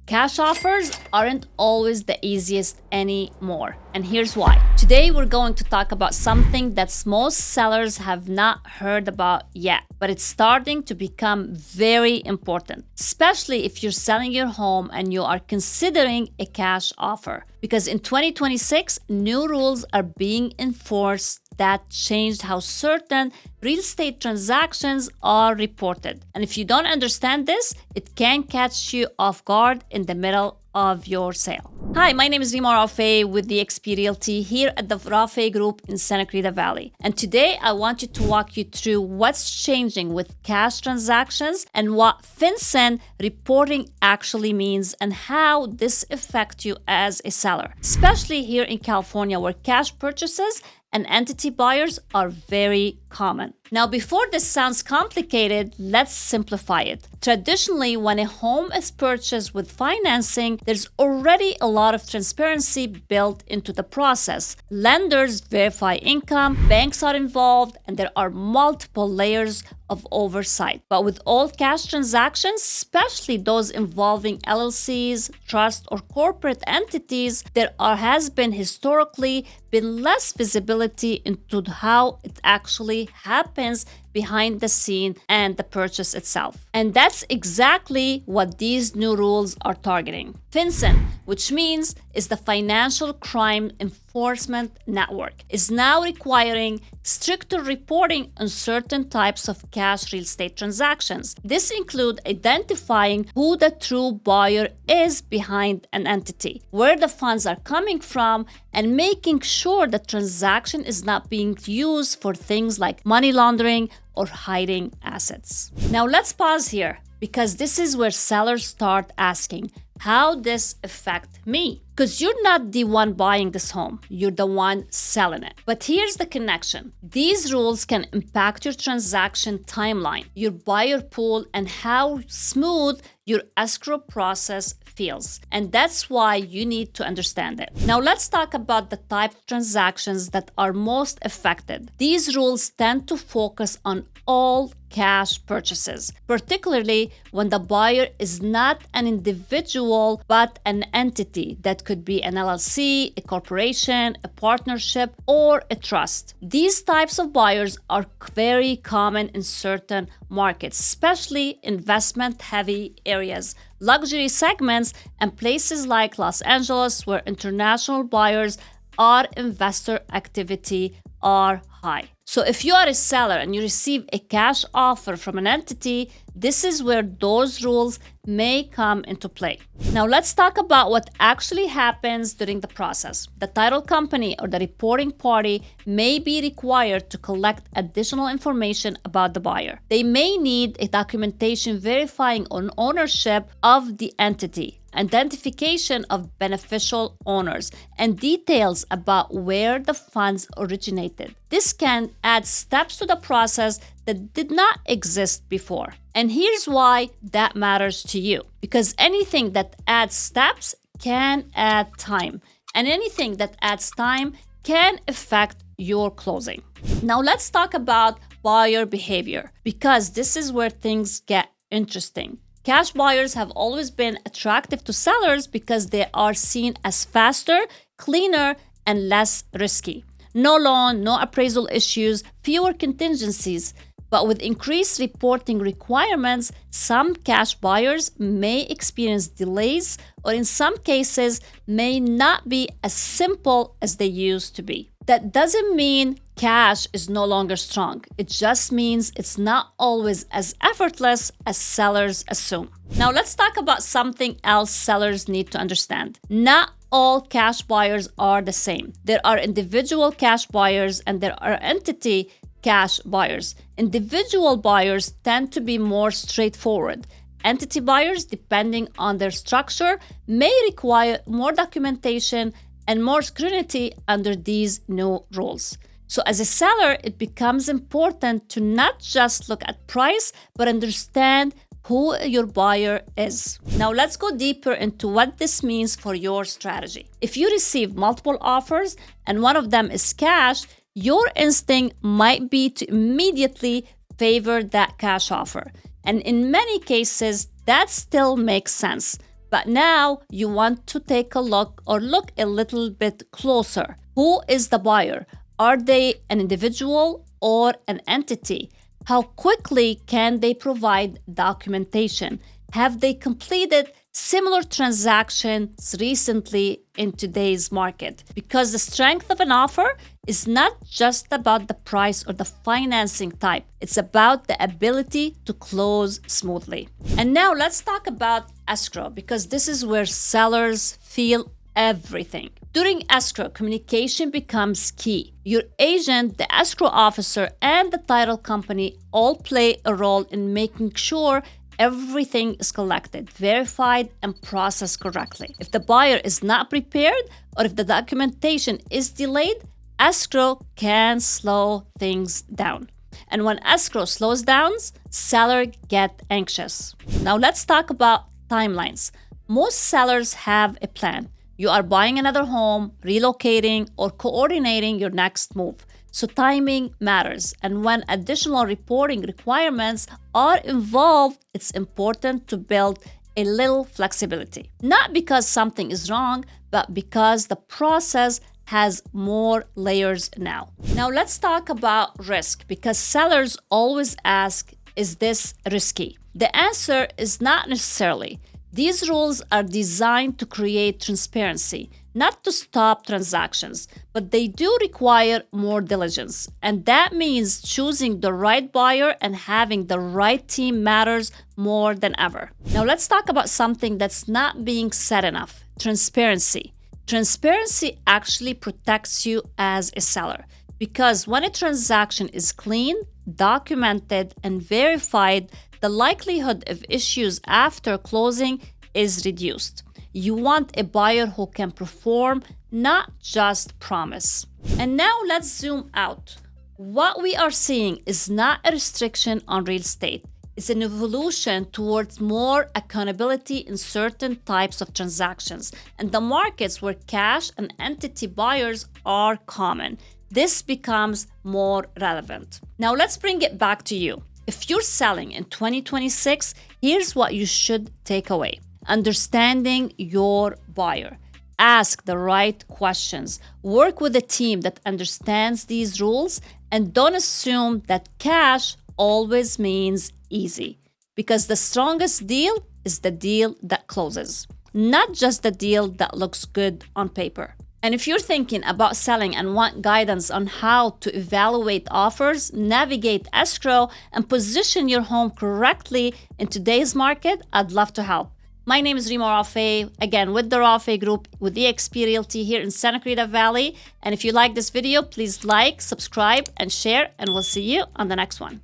Cash offers aren't always the easiest anymore, and here's why. Today we're going to talk about something that most sellers have not heard about yet, but it's starting to become very important, especially if you're selling your home and you are considering a cash offer. Because in 2026, new rules are being enforced that changed how certain real estate transactions are reported. And if you don't understand this, it can catch you off guard in the middle of your sale. Hi, my name is Rima Rafeh with the XP Realty here at the Rafeh Group in Santa Cruz Valley. And today I want to walk you through what's changing with cash transactions and what FinCEN reporting actually means and how this affects you as a seller, especially here in California where cash purchases and entity buyers are very common. Now, before this sounds complicated, let's simplify it. Traditionally, when a home is purchased with financing, there's already a lot of transparency built into the process. Lenders verify income, banks are involved, and there are multiple layers of oversight. But with all cash transactions, especially those involving LLCs, trust, or corporate entities, has been historically less visibility into how it actually happens behind the scene and the purchase itself. And that's exactly what these new rules are targeting. FinCEN, which means is the Financial Crime Enforcement Network, is now requiring stricter reporting on certain types of cash real estate transactions. This includes identifying who the true buyer is behind an entity, where the funds are coming from, and making sure the transaction is not being used for things like money laundering or hiding assets. Now let's pause here because this is where sellers start asking, how this affect me? Because you're not the one buying this home, you're the one selling it. But here's the connection. These rules can impact your transaction timeline, your buyer pool, and how smooth your escrow process feels. And that's why you need to understand it. Now let's talk about the type of transactions that are most affected. These rules tend to focus on all cash purchases, particularly when the buyer is not an individual but an entity that could be an LLC, a corporation, a partnership, or a trust. These types of buyers are very common in certain markets, especially investment-heavy areas, luxury segments, and places like Los Angeles where international buyers are investor activity are high. So if you are a seller and you receive a cash offer from an entity, this is where those rules may come into play. Now let's talk about what actually happens during the process. The title company or the reporting party may be required to collect additional information about the buyer. They may need a documentation verifying on ownership of the entity, identification of beneficial owners, and details about where the funds originated. This can add steps to the process that did not exist before. And here's why that matters to you. Because anything that adds steps can add time. And anything that adds time can affect your closing. Now let's talk about buyer behavior, because this is where things get interesting. Cash buyers have always been attractive to sellers because they are seen as faster, cleaner, and less risky. No loan, no appraisal issues, fewer contingencies. But with increased reporting requirements, some cash buyers may experience delays or in some cases may not be as simple as they used to be. That doesn't mean cash is no longer strong. It just means it's not always as effortless as sellers assume. Now let's talk about something else sellers need to understand. Not all cash buyers are the same. There are individual cash buyers and there are entity cash buyers. Individual buyers tend to be more straightforward. Entity buyers, depending on their structure, may require more documentation and more scrutiny under these new rules. So as a seller, it becomes important to not just look at price, but understand who your buyer is. Now let's go deeper into what this means for your strategy. If you receive multiple offers and one of them is cash, your instinct might be to immediately favor that cash offer. And in many cases, that still makes sense. But now you want to take a look or look a little bit closer. Who is the buyer? Are they an individual or an entity? How quickly can they provide documentation? Have they completed similar transactions recently in today's market? Because the strength of an offer is not just about the price or the financing type. It's about the ability to close smoothly. And now let's talk about escrow, because this is where sellers feel everything. During escrow, communication becomes key. Your agent, the escrow officer, and the title company all play a role in making sure everything is collected, verified, and processed correctly. If the buyer is not prepared or if the documentation is delayed, escrow can slow things down. And when escrow slows down, sellers get anxious. Now let's talk about timelines. Most sellers have a plan. You are buying another home, relocating, or coordinating your next move. So timing matters. And when additional reporting requirements are involved, it's important to build a little flexibility. Not because something is wrong, but because the process has more layers now. Now let's talk about risk, because sellers always ask, is this risky? The answer is not necessarily. These rules are designed to create transparency, not to stop transactions, but they do require more diligence. And that means choosing the right buyer and having the right team matters more than ever. Now let's talk about something that's not being said enough: transparency. Transparency actually protects you as a seller, because when a transaction is clean, documented, and verified, the likelihood of issues after closing is reduced. You want a buyer who can perform, not just promise. And now let's zoom out. What we are seeing is not a restriction on real estate. It's an evolution towards more accountability in certain types of transactions and the markets where cash and entity buyers are common. This becomes more relevant. Now let's bring it back to you. If you're selling in 2026, here's what you should take away. Understanding your buyer. Ask the right questions. Work with a team that understands these rules, and don't assume that cash always means easy, because the strongest deal is the deal that closes, not just the deal that looks good on paper. And if you're thinking about selling and want guidance on how to evaluate offers, navigate escrow, and position your home correctly in today's market, I'd love to help. My name is Rima Rafeh, again with the Rafeh Group with eXp Realty here in Santa Clarita Valley. And if you like this video, please like, subscribe, and share, and we'll see you on the next one.